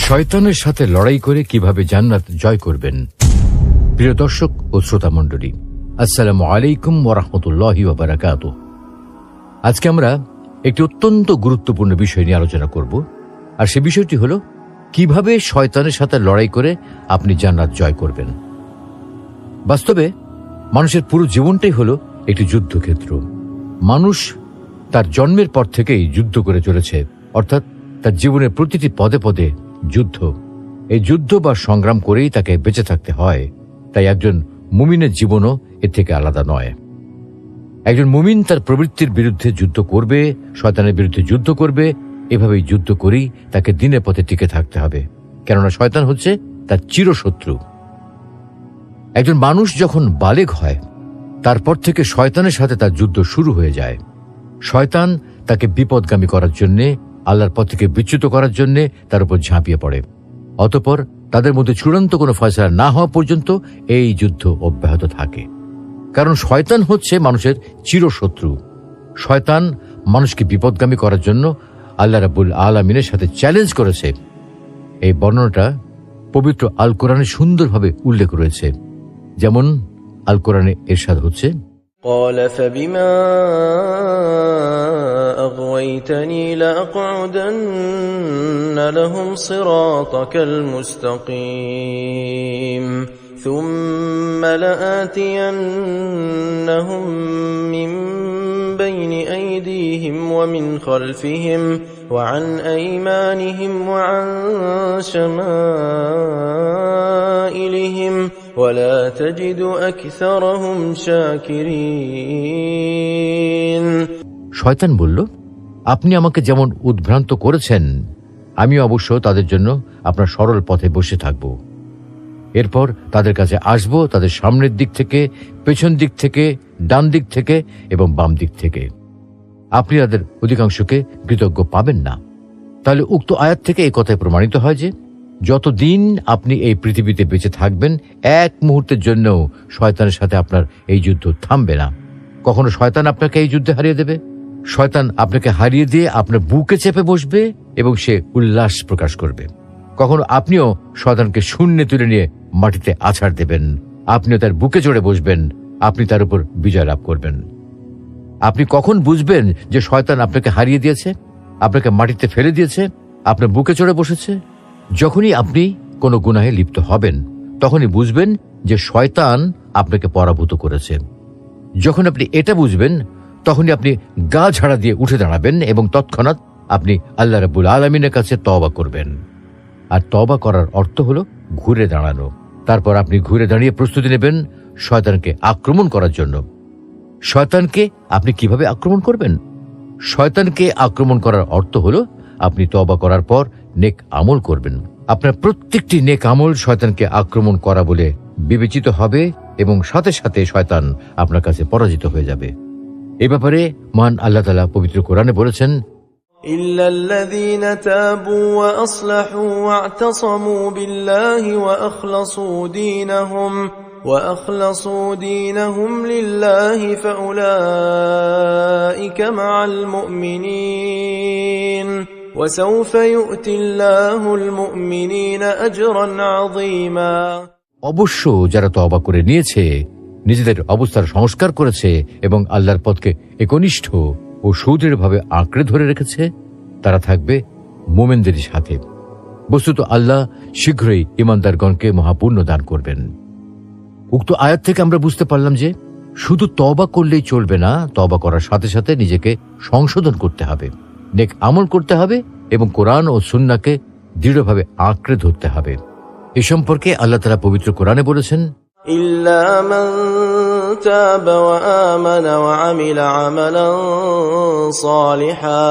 শয়তানের সাথে লড়াই করে কিভাবে জান্নাত জয় করবেন। প্রিয় দর্শক ও শ্রোতা মণ্ডলী, আসসালামু আলাইকুম ওয়া রাহমাতুল্লাহি ওয়া বারাকাতুহু। আজকে আমরা একটি অত্যন্ত গুরুত্বপূর্ণ বিষয় নিয়ে আলোচনা করব, আর সে বিষয়টি হলো কিভাবে শয়তানের সাথে লড়াই করে আপনি জান্নাত জয় করবেন। বাস্তবে মানুষের পুরো জীবনটাই হলো একটি যুদ্ধক্ষেত্র। মানুষ তার জন্মের পর থেকেই যুদ্ধ করে চলেছে, অর্থাৎ তার জীবনের প্রতিটি পদে পদে যুদ্ধ। এই যুদ্ধ বা সংগ্রাম করেই তাকে বেঁচে থাকতে হয়। তাই একজন মুমিনের জীবনও এর থেকে আলাদা নয়। একজন মুমিন তার প্রবৃত্তির বিরুদ্ধে যুদ্ধ করবে, শয়তানের বিরুদ্ধে যুদ্ধ করবে। এভাবেই যুদ্ধ করেই তাকে দিনের পথে টিকে থাকতে হবে, কেননা শয়তান হচ্ছে তার চিরশত্রু। একজন মানুষ যখন বালেগ হয়, তারপর থেকে শয়তানের সাথে তার যুদ্ধ শুরু হয়ে যায়। শয়তান তাকে বিপদগামী করার জন্যে, আল্লাহর পথ থেকে বিচ্যুত করার জন্যে তার উপর ঝাঁপিয়ে পড়ে। অতঃপর তাদের মধ্যে চূড়ান্ত কোনো ফয়সালা না হওয়া পর্যন্ত এই যুদ্ধ অব্যাহত থাকে, কারণ শয়তান হচ্ছে মানুষের চিরশত্রু। শয়তান মানুষকে বিপদগামী করার জন্য আল্লাহ রাব্বুল আলামিনের সাথে চ্যালেঞ্জ করেছে। এই বর্ণনাটা পবিত্র আল কোরআনে সুন্দরভাবে উল্লেখ রয়েছে। যেমন আল কোরআনে ইরশাদ হচ্ছে, قال فبما أغويتني لأقعدن لهم صراطك المستقيم ثم لآتينهم من بين أيديهم ومن خلفهم وعن أيمانهم وعن شمائلهم ولا تجد أكثرهم شاكرين। শয়তান বলল, আপনি আমাকে যেমন উদ্ভ্রান্ত করেছেন, আমি অবশ্য তাদের জন্য আপনার সরল পথে বসে থাকব। এরপর তাদের কাছে আসব তাদের সামনের দিক থেকে, পেছন দিক থেকে, ডান দিক থেকে এবং বাম দিক থেকে। আপনি তাদের অধিকাংশকে কৃতজ্ঞ পাবেন না। তাহলে উক্ত আয়াত থেকে এই কথায় প্রমাণিত হয় যে যতদিন আপনি এই পৃথিবীতে বেঁচে থাকবেন, এক মুহূর্তের জন্যও শয়তানের সাথে আপনার এই যুদ্ধ থামবে না। কখনো শয়তান আপনাকে এই যুদ্ধে হারিয়ে দেবে। শয়তান আপনাকে হারিয়ে দিয়ে আপনার বুকে চেপে বসবে এবং সে উল্লাস প্রকাশ করবে। কখনো আপনিও শয়তানকে শূন্যে তুলে নিয়ে মাটিতে আছাড় দেবেন। আপনিও তার বুকে চড়ে বসবেন, আপনি তার উপর বিজয় লাভ করবেন। আপনি কখন বুঝবেন যে শয়তান আপনাকে হারিয়ে দিয়েছে, আপনাকে মাটিতে ফেলে দিয়েছে, আপনার বুকে চড়ে বসেছে? যখনই আপনি কোনো গুনাহে লিপ্ত হবেন, তখনই বুঝবেন যে শয়তান আপনাকে পরাভূত করেছে। যখন আপনি এটা বুঝবেন, তখনই আপনি গা ঝাড়া দিয়ে উঠে দাঁড়াবেন এবং তৎক্ষণাৎ আপনি আল্লাহ রাব্বুল আলামিনের কাছে তওবা করবেন। আর তওবা করার অর্থ হলো ঘুরে দাঁড়ানো। তারপর আপনি ঘুরে দাঁড়িয়ে প্রস্তুতি নেবেন শয়তানকে আক্রমণ করার জন্য। শয়তানকে আপনি কিভাবে আক্রমণ করবেন? শয়তানকে আক্রমণ করার অর্থ হলো আপনি তওবা করার পর নেক আমল করবেন। আপনার প্রত্যেকটি নেক আমল শয়তানকে আক্রমণ করা বলে বিবেচিত হবে এবং সাথে সাথে শয়তান আপনার কাছে পরাজিত হয়ে যাবে। এ ব্যাপারে মহান আল্লাহ তাআলা পবিত্র কোরআনে বলেছেন, إلا الذين تابوا وأصلحوا واعتصموا بالله وأخلصوا دينهم لله فأولئك مع المؤمنين وسوف يؤتي الله المؤمنين أجرا عظيما। অবশ্য যারা তওবা করে নিয়েছে, নিজেদের অবস্থার সংস্কার করেছে এবং আল্লাহর পথকে একনিষ্ঠ ও সুদৃঢ়ভাবে আঁকড়ে ধরে রেখেছে, তারা থাকবে মুমিনদের সাথে। বস্তুত আল্লাহ শীঘ্রই ঈমানদারগণকে মহাপুণ্য দান করবেন। উক্ত আয়াত থেকে আমরা বুঝতে পারলাম যে শুধু তওবা করলেই চলবে না, তওবা করার সাথে সাথে নিজেকে সংশোধন করতে হবে, নেক আমল করতে হবে এবং কোরআন ও সুন্নাহকে দৃঢ়ভাবে আঁকড়ে ধরতে হবে। এ সম্পর্কে আল্লাহ তাআলা পবিত্র কোরআনে বলেছেন, إلا من تاب وآمن وعمل عملا صالحا